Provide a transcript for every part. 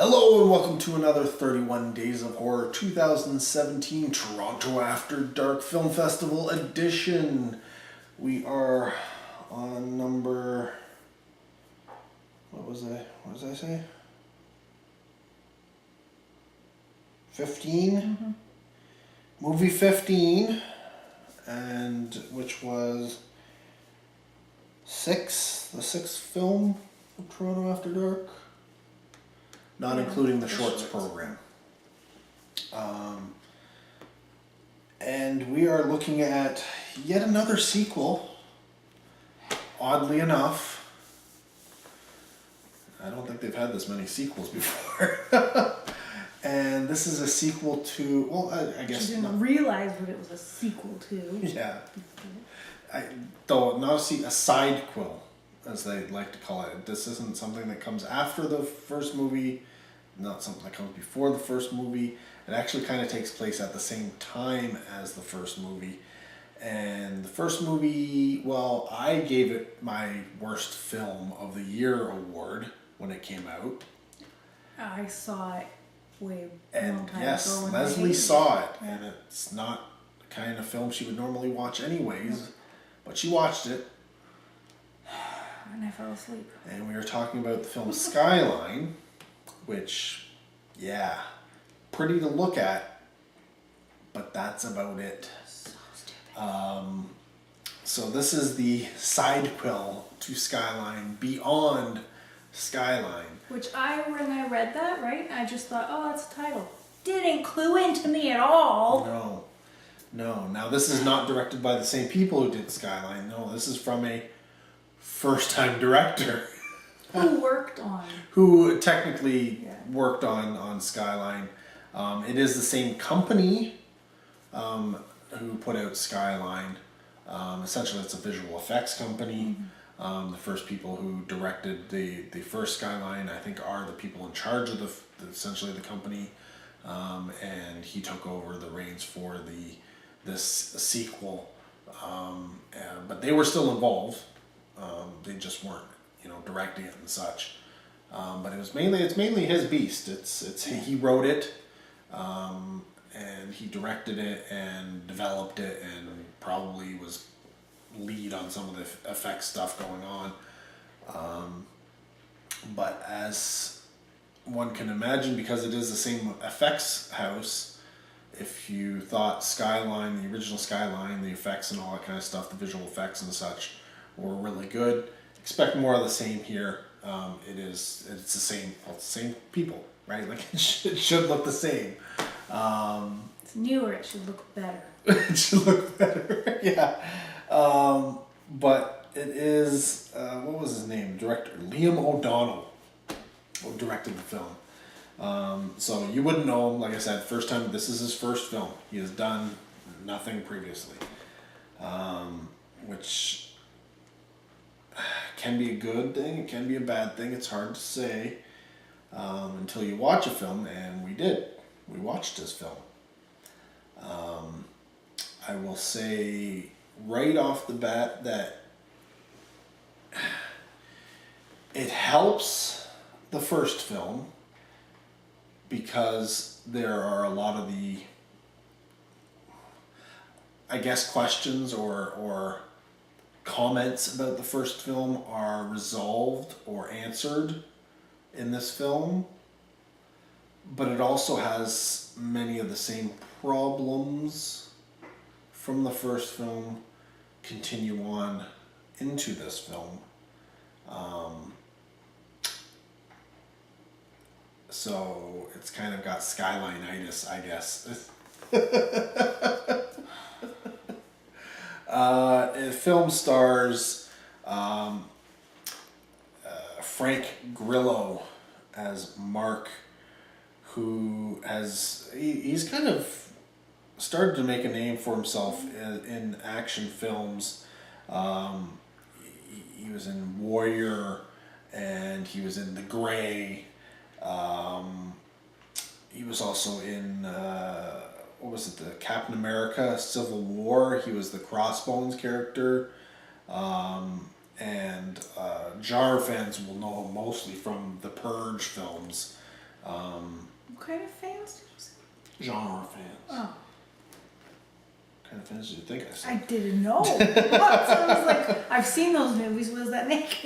Hello and welcome to another 31 Days of Horror 2017 Toronto After Dark Film Festival edition. We are on number... What did I say? 15? Mm-hmm. Movie 15, and which was the sixth film of Toronto After Dark. Not including the shorts program. And we are looking at yet another sequel. Oddly enough, I don't think they've had this many sequels before. And this is a sequel to, well, I guess... She didn't realize what it was a sequel to. Yeah. Though not a sidequel, as they like to call it. This isn't something that comes after the first movie, not something that comes before the first movie. It actually kind of takes place at the same time as the first movie. And the first movie, well, I gave it my worst film of the year award when it came out. I saw it way and long time yes, ago. Leslie saw it, and it's not the kind of film she would normally watch anyways, but she watched it. And I fell asleep. And we were talking about the film Skyline, which, yeah, pretty to look at, but that's about it. So stupid. So this is the sidequel to Skyline, Beyond Skyline. Which when I read that, right, I just thought, oh, that's a title. Didn't clue into me at all. No. Now, this is not directed by the same people who did Skyline. No, this is from a first-time director. Who worked on? Who technically worked on Skyline. It is the same company who put out Skyline. Essentially, it's a visual effects company. Mm-hmm. The first people who directed the first Skyline, I think, are the people in charge of essentially the company. And he took over the reins for this sequel. But they were still involved. They just weren't, directing it and such. But it's mainly his beast. He wrote it, and he directed it and developed it, and probably was lead on some of the effects stuff going on. But as one can imagine, because it is the same effects house, if you thought Skyline, the original Skyline, the effects and all that kind of stuff, the visual effects and such, were really good, expect more of the same here. It's the same people, right? Like it should look the same. It's newer, it should look better. It should look better, yeah. But it is, what was his name? Director Liam O'Donnell who directed the film. So you wouldn't know him, like I said, this is his first film. He has done nothing previously. Which can be a good thing, it can be a bad thing, it's hard to say until you watch a film, and we did. We watched this film. I will say right off the bat that it helps the first film because there are a lot of the, I guess, questions or comments about the first film are resolved or answered in this film, but it also has many of the same problems from the first film continue on into this film. So it's kind of got Skyline-itis, I guess. Film stars Frank Grillo as Mark, who he's kind of started to make a name for himself in action films. He was in Warrior, and he was in The Grey. He was also in the Captain America Civil War. He was the Crossbones character. And genre fans will know him mostly from the Purge films. What kind of fans did you say? Genre fans. Oh. What kind of fans did you think I said? I didn't know. So I was like, I've seen those movies. What does that make?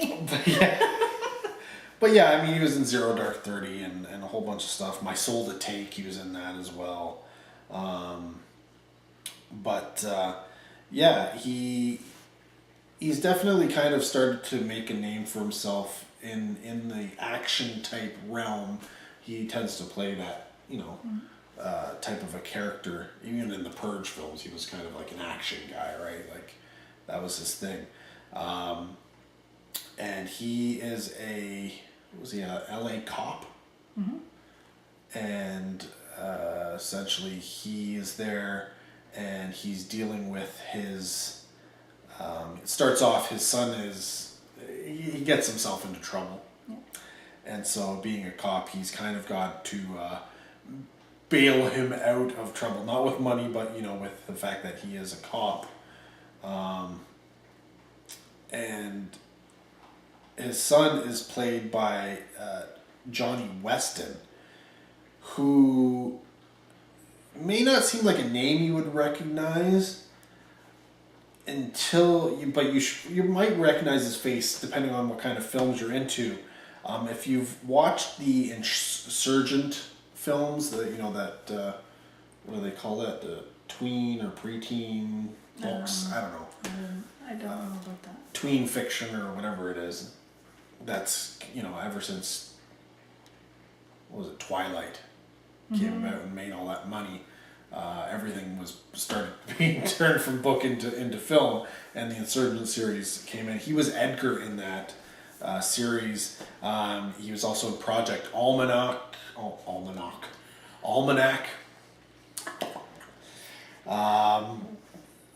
But yeah, I mean, he was in Zero Dark 30 and a whole bunch of stuff. My Soul to Take, he was in that as well. Yeah, he's definitely kind of started to make a name for himself in the action type realm. He tends to play that, type of a character. Even in the Purge films, he was kind of like an action guy, right? Like, that was his thing. And he is a LA cop? Mm-hmm. And essentially he is there and he's dealing with his, it starts off, his son he gets himself into trouble. Yeah. And so being a cop, he's kind of got to bail him out of trouble, not with money, but with the fact that he is a cop. And his son is played by Johnny Weston, who may not seem like a name you would recognize but you might recognize his face depending on what kind of films you're into. If you've watched the Insurgent films, what do they call that? The tween or preteen books? I don't know. I don't know about that. Tween fiction or whatever it is. That's, ever since, what was it, Twilight came about and made all that money. Everything started being turned from book into film, and the Insurgent series came in. He was Edgar in that series. He was also in Project Almanac,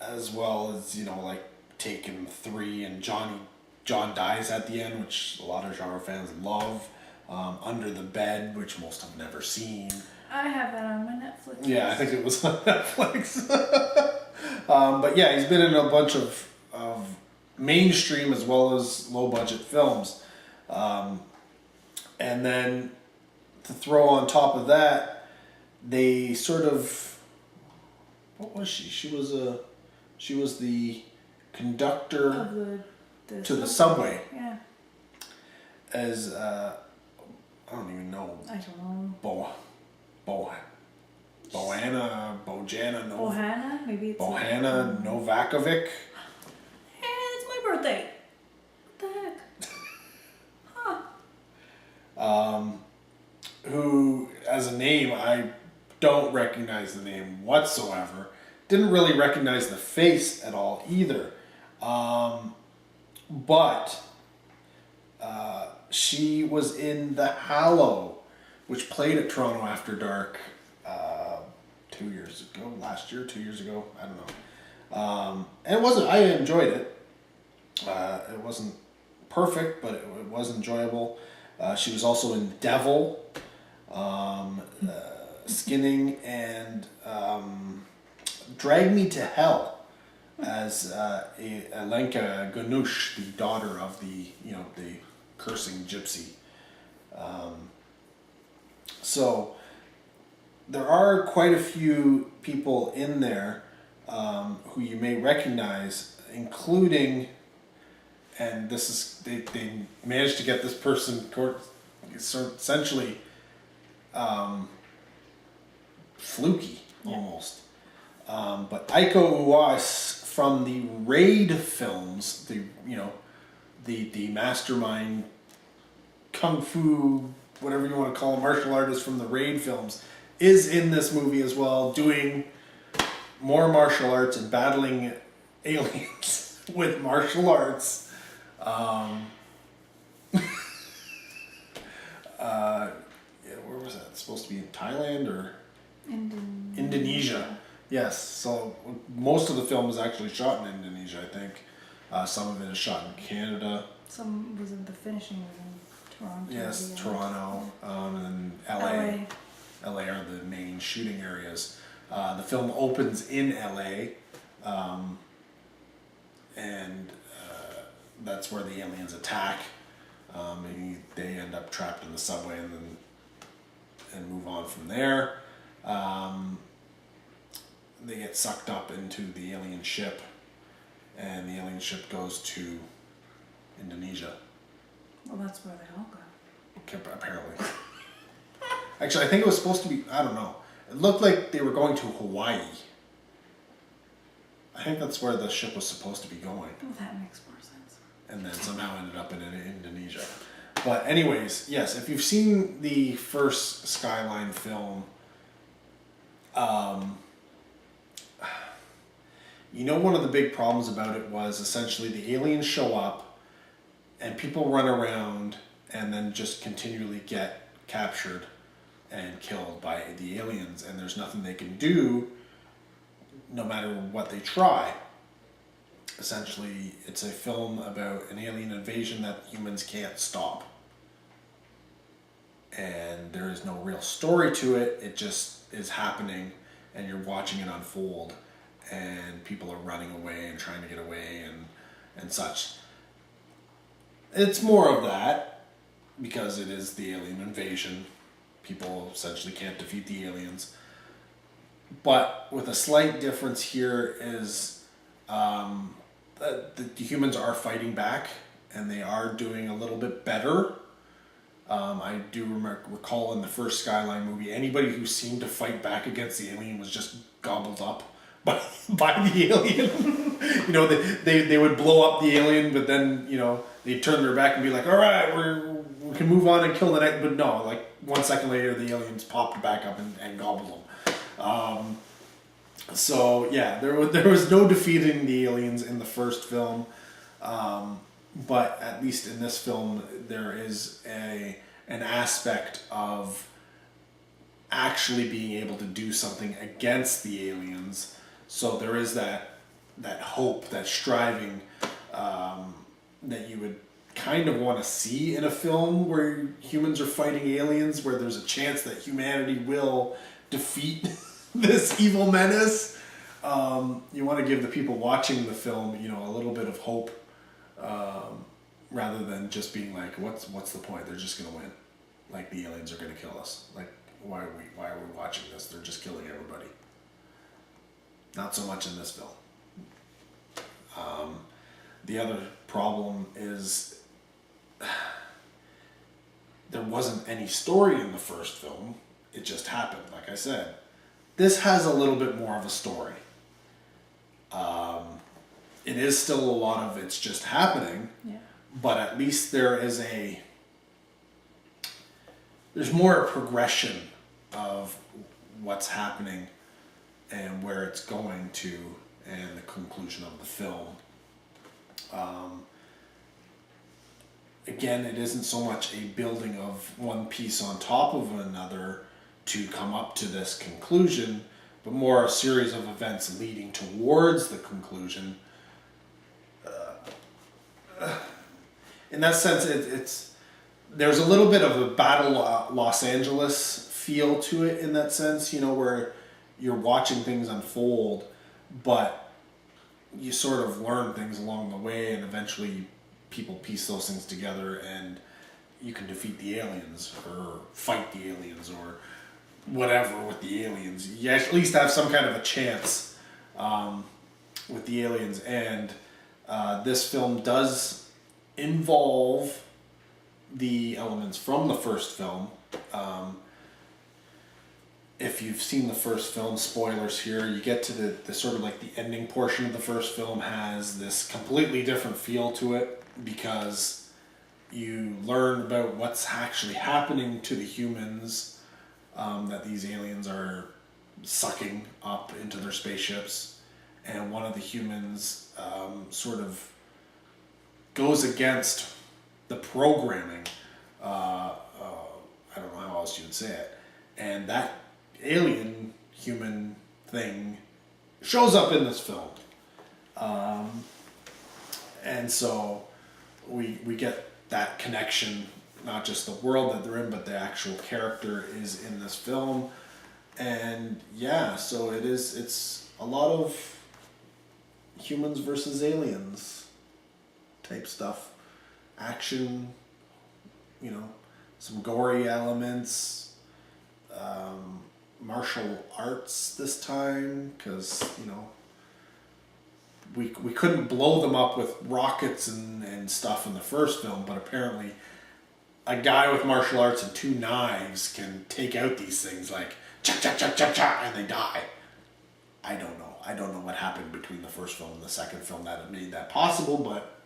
as well as like Taken 3 and John Dies at the End, which a lot of genre fans love. Under the Bed, which most have never seen. I have that on my Netflix. Yeah, I think it was on Netflix. But yeah, he's been in a bunch of mainstream as well as low budget films. And then to throw on top of that, they sort of, what was she? She was the conductor Of to the subway. Yeah. As I don't even know. I don't know. Bohanna? Maybe it's Bohanna Novakovic. Hey, it's my birthday. What the heck? Huh. Who, as a name, I don't recognize the name whatsoever. Didn't really recognize the face at all either. But she was in The Hallow, which played at Toronto After Dark 2 years ago, last year, 2 years ago, I don't know. And I enjoyed it. It wasn't perfect, but it was enjoyable. She was also in Devil, Skinning, and Drag Me to Hell as Alenka Ganush, the daughter of the cursing gypsy. So there are quite a few people in there who you may recognize, including, and this is they managed to get this person essentially fluky almost. But Aiko Uwais from the Raid films, the mastermind kung fu, whatever you want to call a martial artist from the Raid films, is in this movie as well, doing more martial arts and battling aliens with martial arts. Where was that? It's supposed to be in Thailand or Indonesia. Yes. So most of the film is actually shot in Indonesia, I think. Some of it is shot in Canada. Some was in the finishing was in Toronto. Yes, Toronto, and LA. LA are the main shooting areas. The film opens in LA, and that's where the aliens attack. Maybe they end up trapped in the subway, and then and move on from there. They get sucked up into the alien ship, and the alien ship goes to Indonesia. Well, that's where they all go. Okay, apparently. Actually, I think it was supposed to be, I don't know. It looked like they were going to Hawaii. I think that's where the ship was supposed to be going. Well, that makes more sense. And then somehow ended up in Indonesia. But anyways, yes, if you've seen the first Skyline film, you know one of the big problems about it was essentially the aliens show up and people run around and then just continually get captured and killed by the aliens, and there's nothing they can do no matter what they try. Essentially, it's a film about an alien invasion that humans can't stop. And there is no real story to it. It just is happening, and you're watching it unfold, and people are running away and trying to get away and such. It's more of that, because it is the alien invasion. People essentially can't defeat the aliens. But with a slight difference here is the humans are fighting back, and they are doing a little bit better. I do recall in the first Skyline movie, anybody who seemed to fight back against the alien was just gobbled up by the alien. You know, they would blow up the alien, but then, you know, they'd turn their back and be like, all right, we can move on and kill the next. But no, like 1 second later, the aliens popped back up and gobbled them. So yeah, there was no defeating the aliens in the first film. But at least in this film, there is an aspect of actually being able to do something against the aliens. So there is that hope, that striving that you would kind of want to see in a film where humans are fighting aliens, where there's a chance that humanity will defeat this evil menace. You want to give the people watching the film, you know, a little bit of hope. Rather than just being like, what's the point? They're just gonna win. Like, the aliens are gonna kill us. Like, why are we watching this? They're just killing everybody. Not so much in this film. The other problem is there wasn't any story in the first film. It just happened, like I said. This has a little bit more of a story. It is still a lot of it's just happening. Yeah. But at least there's more progression of what's happening and where it's going to, and the conclusion of the film. Again, it isn't so much a building of one piece on top of another to come up to this conclusion, but more a series of events leading towards the conclusion. In that sense, there's a little bit of a Battle Los Angeles feel to it in that sense, you know, where you're watching things unfold, but you sort of learn things along the way, and eventually people piece those things together, and you can defeat the aliens or fight the aliens or whatever with the aliens. You at least have some kind of a chance with the aliens, and this film does involve the elements from the first film. If you've seen the first film, spoilers here, you get to the sort of like the ending portion of the first film has this completely different feel to it, because you learn about what's actually happening to the humans that these aliens are sucking up into their spaceships, and one of the humans sort of goes against the programming. I don't know how else you would say it. And that alien human thing shows up in this film. And so we get that connection, not just the world that they're in, but the actual character is in this film. And yeah, so it's a lot of humans versus aliens type stuff. Action, you know, some gory elements, martial arts this time because we couldn't blow them up with rockets and stuff in the first film, but apparently a guy with martial arts and 2 knives can take out these things like cha cha cha cha cha and they die. I don't know what happened between the first film and the second film that made that possible, but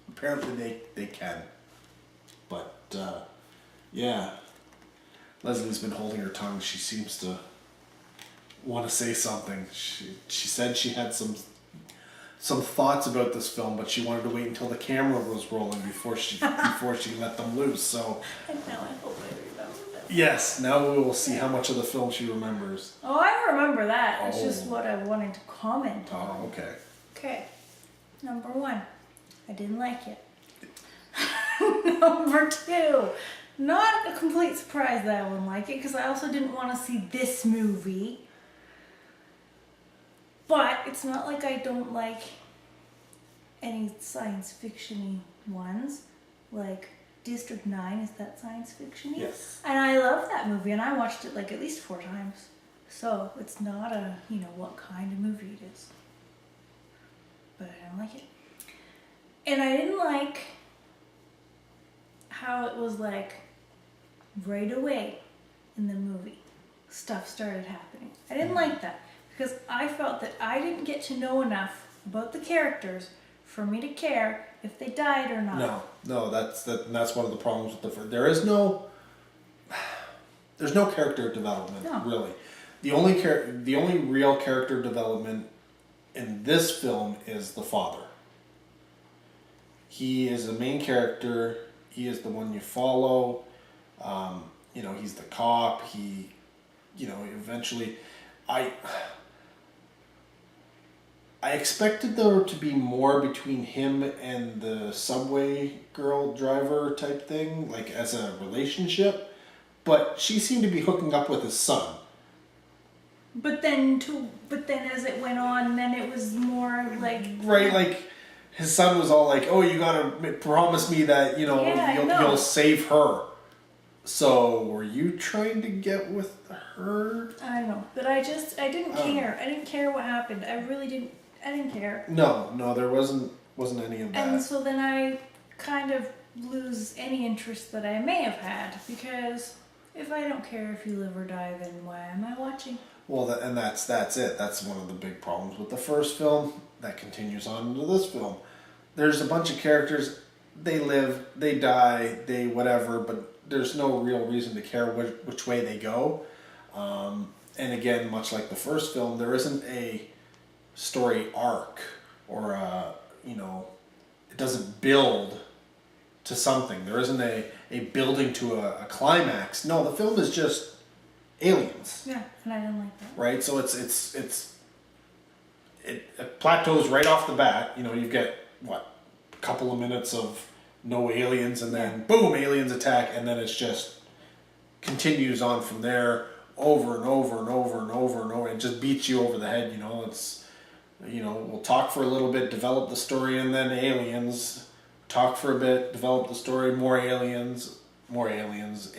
apparently they can. But yeah, Leslie's been holding her tongue. She seems to want to say something. She said she had some thoughts about this film, but she wanted to wait until the camera was rolling before she let them loose. So And now I hope I remember that. yes, now we will see how much of the film she remembers. Oh, I remember that. It's Oh. just what I wanted to comment on. Oh, okay. Okay. Number 1, I didn't like it. Number 2, not a complete surprise that I wouldn't like it because I also didn't want to see this movie. But it's not like I don't like any science fiction-y ones. Like District 9, is that science fiction-y? Yes. And I love that movie and I watched it like at least 4 times. So it's not a, what kind of movie it is. But I don't like it. And I didn't like how it was like right away in the movie stuff started happening. I didn't like that because I felt that I didn't get to know enough about the characters for me to care if they died or not. No, that's one of the problems with the first. There's no character development really. The only real character development in this film is the father. He is the main character. He is the one you follow. He's the cop. He, eventually, I expected there to be more between him and the subway girl driver type thing, like as a relationship, but she seemed to be hooking up with his son. But then as it went on, then it was more like right, like his son was all like, "Oh, you gotta promise me that you'll save her." So were you trying to get with her? I don't know, but I didn't care. I didn't care what happened. I really didn't. I didn't care. No, there wasn't any of that. And so then I kind of lose any interest that I may have had because if I don't care if you live or die, then why am I watching? Well, that's it. That's one of the big problems with the first film that continues on into this film. There's a bunch of characters. They live, they die, they whatever, but there's no real reason to care which way they go. And again, much like the first film, there isn't a story arc or it doesn't build to something. There isn't a building to a climax. No, the film is just aliens. Yeah, and I didn't like that. Right? So it plateaus right off the bat. You get a couple of minutes of no aliens and then boom, aliens attack, and then it's just continues on from there over and over and over and over and over. It just beats you over the head, it's we'll talk for a little bit, develop the story, and then aliens. Talk for a bit, develop the story, more aliens, aliens.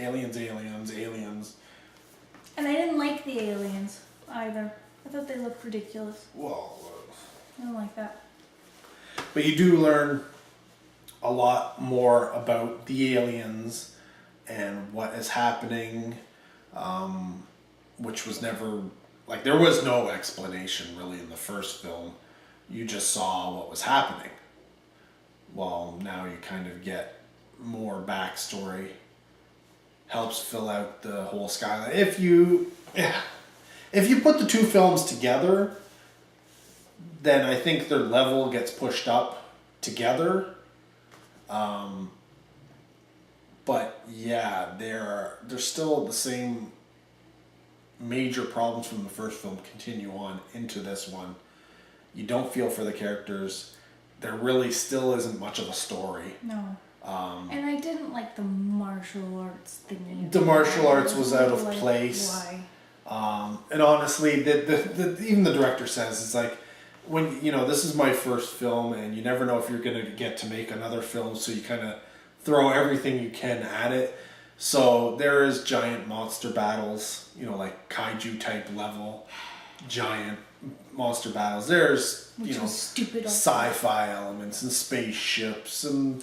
And I didn't like the aliens either. I thought they looked ridiculous. Well, I don't like that. but you do learn a lot more about the aliens and what is happening, which was never, there was no explanation really in the first film. You just saw what was happening. Well, now you kind of get more backstory. Helps fill out the whole skyline. If you put the 2 films together, then I think their level gets pushed up together. But yeah, they're still the same major problems from the first film continue on into this one. You don't feel for the characters. There really still isn't much of a story. No. And I didn't like the martial arts thing. The martial arts was out of place. Why? And honestly, even the director says it's like, when this is my first film, and you never know if you're going to get to make another film, so you kind of throw everything you can at it. So there is giant monster battles, like kaiju type level, giant monster battles. There's, Which was stupid. sci-fi elements and spaceships and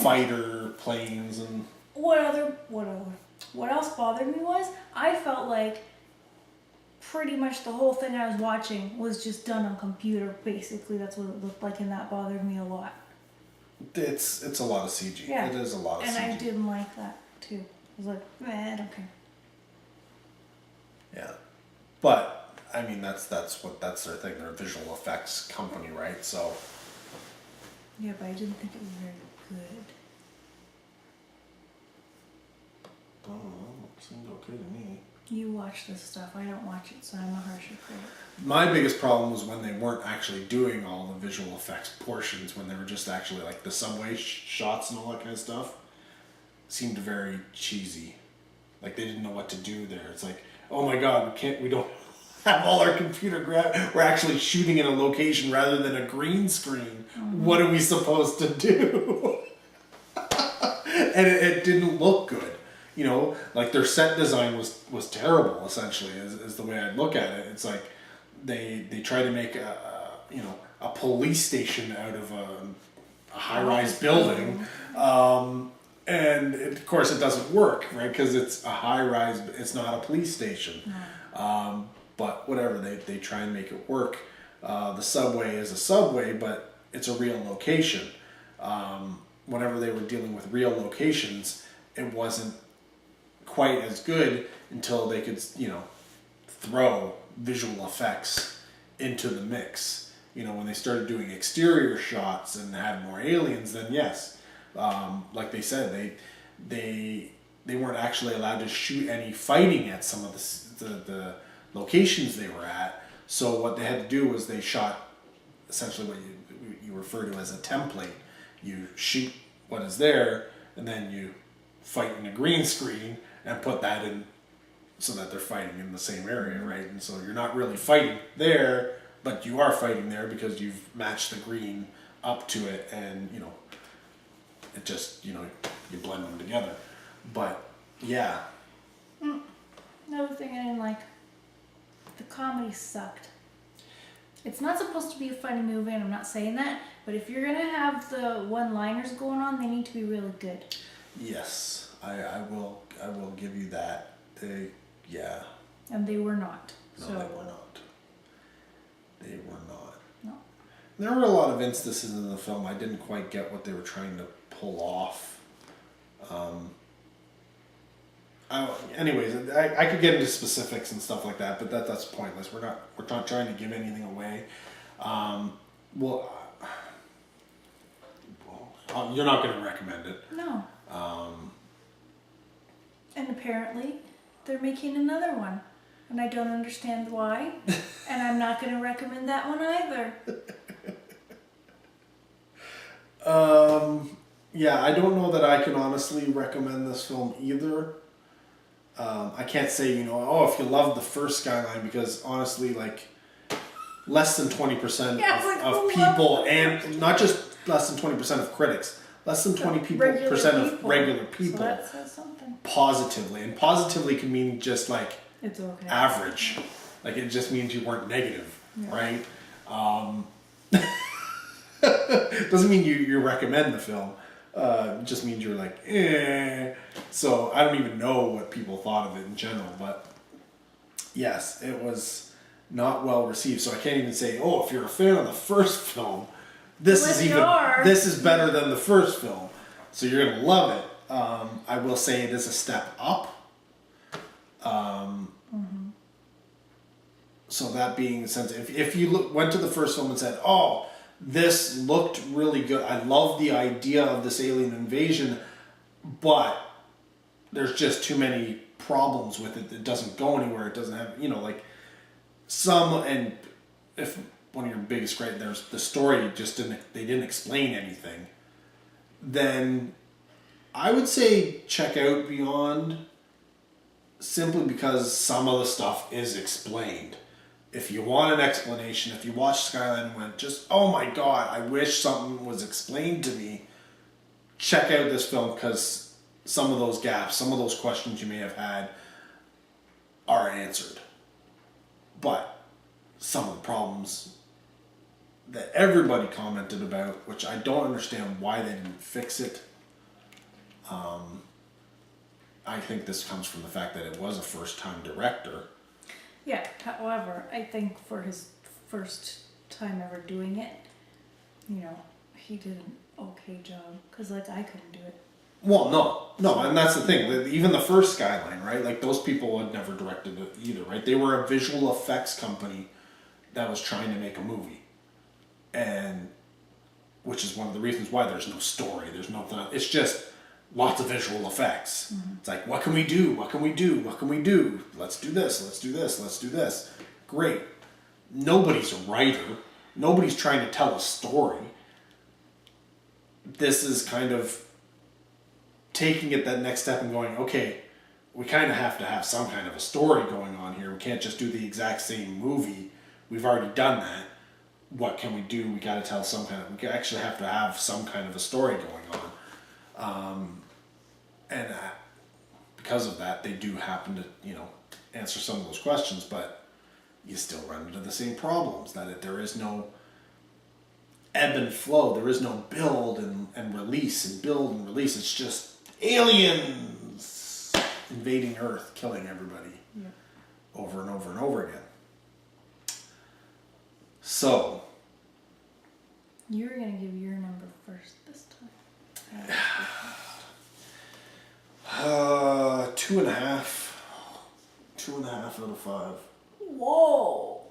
fighter planes and... What else bothered me was I felt like pretty much the whole thing I was watching was just done on computer. Basically, that's what it looked like, and that bothered me a lot. It's a lot of CG. Yeah. It is a lot of CG. And I didn't like that too. I was like, I don't care. Yeah, but I mean that's their thing. They're a visual effects company, right? So. Yeah, but I didn't think it was very good. I don't know. It seemed okay to me. You watch this stuff. I don't watch it, so I'm a harsher critic. My biggest problem was when they weren't actually doing all the visual effects portions, when they were just actually like the subway shots and all that kind of stuff. Seemed very cheesy. Like they didn't know what to do there. It's like, oh my god, we don't have all our computer we're actually shooting in a location rather than a green screen. Mm-hmm. What are we supposed to do? And it didn't look good. Like their set design was terrible. Essentially, is the way I look at it. It's like they try to make a police station out of a high-rise building, and of course it doesn't work, right? Because it's a high-rise. It's not a police station. No. But whatever, they try and make it work. The subway is a subway, but it's a real location. Whenever they were dealing with real locations, it wasn't quite as good until they could, throw visual effects into the mix. When they started doing exterior shots and had more aliens, then yes, like they said, they weren't actually allowed to shoot any fighting at some of the locations they were at. So what they had to do was they shot essentially what you refer to as a template. You shoot what is there, and then you fight in a green screen and put that in so that they're fighting in the same area, right? And so you're not really fighting there, but you are fighting there because you've matched the green up to it, and it just you blend them together. But yeah. Another thing I didn't like, the comedy sucked. It's not supposed to be a funny movie, and I'm not saying that, but if you're gonna have the one-liners going on, they need to be really good. Yes, I will give you that. Yeah. And they were not. No, so. they were not. They were not. No. There were a lot of instances in the film I didn't quite get what they were trying to pull off. Anyways, I could get into specifics and stuff like that, but that's pointless. We're not trying to give anything away. You're not going to recommend it. No. And apparently, they're making another one, and I don't understand why, and I'm not going to recommend that one either. Yeah, I don't know that I can honestly recommend this film either. I can't say, if you love the first Skyline, because honestly, like, less than 20% of people, and not just less than 20% of critics, less than 20% of regular people, so that says something. Positively. And positively can mean just like it's okay. Average. Like it just means you weren't negative, right? Doesn't mean you recommend the film. It just means you're like, eh. So I don't even know what people thought of it in general, but yes, it was not well received. So I can't even say, if you're a fan of the first film, this is better than the first film. So you're gonna love it. I will say it is a step up. So that being the sense, if you went to the first film and said, this looked really good. I love the idea of this alien invasion, but there's just too many problems with it. It doesn't go anywhere. It doesn't have, and if one of your biggest gripes, there's the story they didn't explain anything, then I would say check out Beyond, simply because some of the stuff is explained. If you want an explanation, if you watch Skyline and went, oh my god, I wish something was explained to me, check out this film, because some of those gaps, some of those questions you may have had are answered. But some of the problems that everybody commented about, which I don't understand why they didn't fix it. I think this comes from the fact that it was a first-time director. Yeah, however, I think for his first time ever doing it, you know, he did an okay job. Because, like, I couldn't do it. Well, no, and that's the thing. Even the first Skyline, right? Like, those people had never directed it either, right? They were a visual effects company that was trying to make a movie. And, which is one of the reasons why there's no story, there's nothing, it's just lots of visual effects. It's like, what can we do? What can we do? What can we do? Let's do this, let's do this, let's do this. Great. Nobody's a writer. Nobody's trying to tell a story. This is kind of taking it that next step and going, okay, we kind of have to have some kind of a story going on here. We can't just do the exact same movie. We've already done that. What can we do? We got to tell some kind of, we actually have to have some kind of a story going on. And because of that, they do happen to, you know, answer some of those questions, but you still run into the same problems, that there is no ebb and flow. There is no build and release and build and release. It's just aliens invading Earth, killing everybody over and over and over again. So, You were going to give your number first this time. 2.5. 2.5 out of 5. Whoa!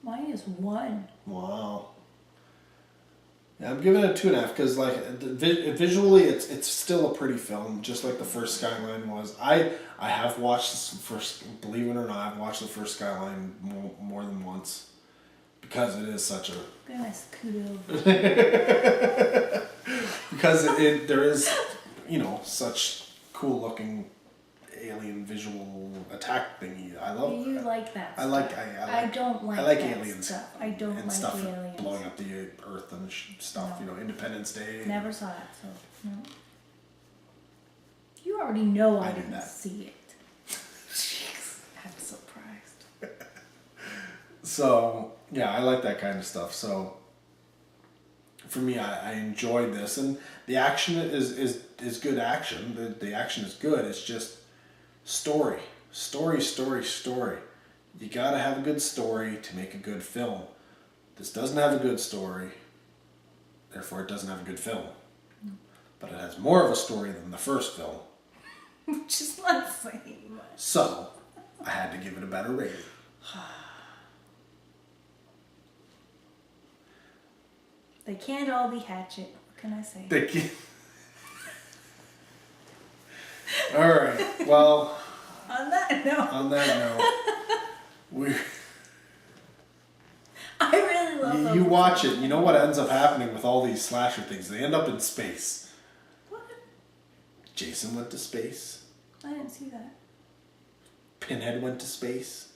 Mine is 1. Wow. Yeah, I'm giving it a 2.5 because, like, visually, it's still a pretty film, just like the first Skyline was. I have watched the first, believe it or not, I've watched the first Skyline more than once because it is such a. Gonna scoot over. Because there is, you know, such cool looking alien visual attack thingy. I love. You like that? I like. I don't like. I like that aliens. Stuff. I don't and like stuff aliens. blowing up the Earth and stuff. No. You know, Independence Day. Never saw it, so no. You already know I I do didn't that. see it. I'm surprised. So yeah, I like that kind of stuff. So for me, I enjoyed this, and the action is good action. The action is good. It's just story. You gotta have a good story to make a good film. This doesn't have a good story, therefore it doesn't have a good film. But it has more of a story than the first film. Which is not saying much. So I had to give it a better rating. They can't all be Hatchet. What can I say? Thank you. All right. Well, On that note, I really love them. you watch it. You know what ends up happening with all these slasher things? They end up in space. What? Jason went to space. I didn't see that. Pinhead went to space.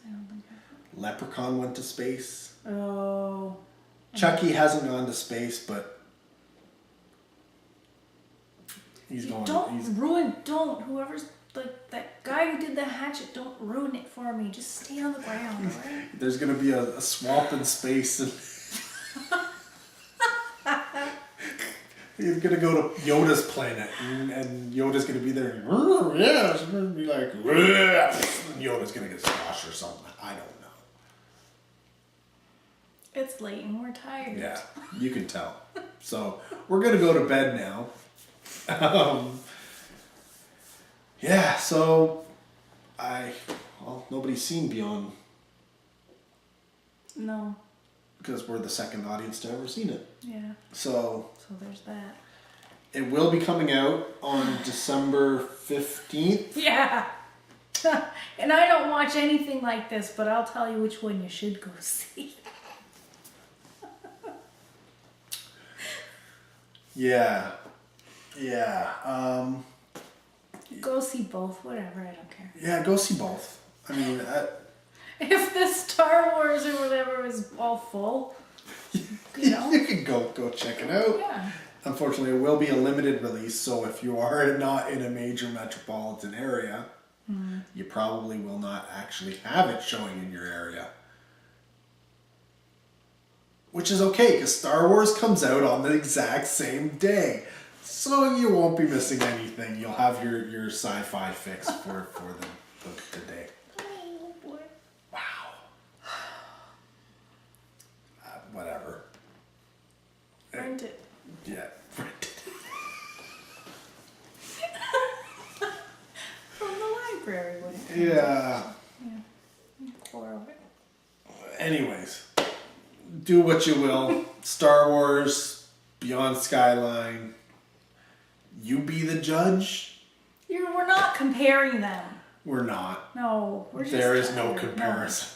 I don't think I Leprechaun went to space. Oh. Chucky hasn't gone to space, but he's going. Don't. Whoever's like that guy who did the hatchet, don't ruin it for me. Just stay on the ground, alright? There's gonna be a swamp in space, and he's gonna go to Yoda's planet, and Yoda's gonna be there. And, yeah, it's gonna be like, and Yoda's gonna get squashed or something. I don't know. It's late and we're tired. Yeah, you can tell. So we're gonna go to bed now. Yeah, so nobody's seen Beyond No. because we're the second audience to ever seen it. Yeah. So there's that. it will be coming out on December 15th. Yeah. And I don't watch anything like this, but I'll tell you which one you should go see. Yeah. Go see both, whatever, I don't care. Yeah, go see both. I mean, If the Star Wars or whatever is all full, you know. you can go check it out. Yeah. Unfortunately, it will be a limited release, so if you are not in a major metropolitan area, you probably will not actually have it showing in your area. Which is okay, because Star Wars comes out on the exact same day. So you won't be missing anything. You'll have your sci-fi fix for the day. Oh boy. Wow. Whatever. Rent it. Yeah. From the library when it comes Yeah. out. Yeah. Core of it. Anyways, do what you will. Star Wars, Beyond Skyline. You be the judge. We're not comparing them. We're not. No, we're just There is no tired. comparison.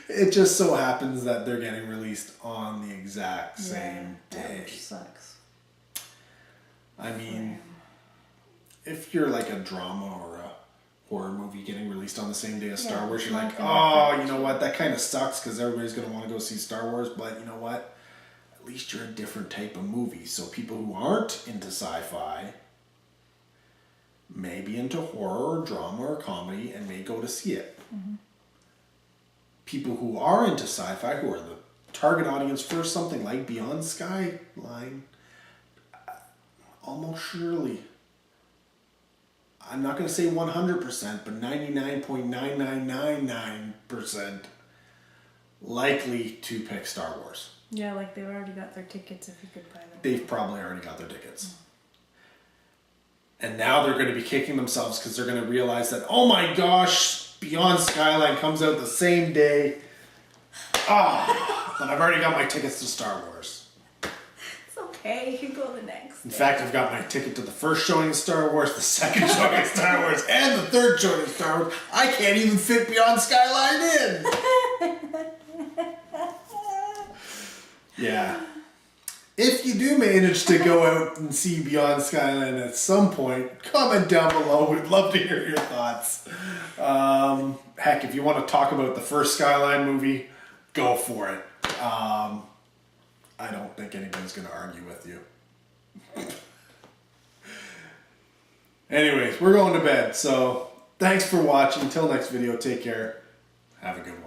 It just so happens that they're getting released on the exact same That day. which sucks. I mean, if you're like a drama or a horror movie getting released on the same day as Star Yeah, Wars, it's you're not like, gonna oh, affect you know you. what? That kind of sucks because everybody's going to want to go see Star Wars. But you know what? At least you're a different type of movie. So people who aren't into sci-fi may be into horror or drama or comedy and may go to see it. People who are into sci-fi, who are the target audience for something like Beyond Skyline, almost surely, I'm not going to say 100%, but 99.9999% likely to pick Star Wars. Yeah, like they've already got their tickets if you could buy them. They've probably already got their tickets. And now they're going to be kicking themselves because they're going to realize that, oh my gosh, Beyond Skyline comes out the same day. But I've already got my tickets to Star Wars. It's okay, you can go the next In day. fact, I've got my ticket to the first showing of Star Wars, the second showing of Star Wars, and the third showing of Star Wars. I can't even fit Beyond Skyline in. Yeah. If you do manage to go out and see Beyond Skyline at some point, comment down below. We'd love to hear your thoughts. Heck, if you want to talk about the first Skyline movie, go for it. I don't think anybody's going to argue with you. Anyways, we're going to bed. So thanks for watching. Until next video, take care. Have a good one.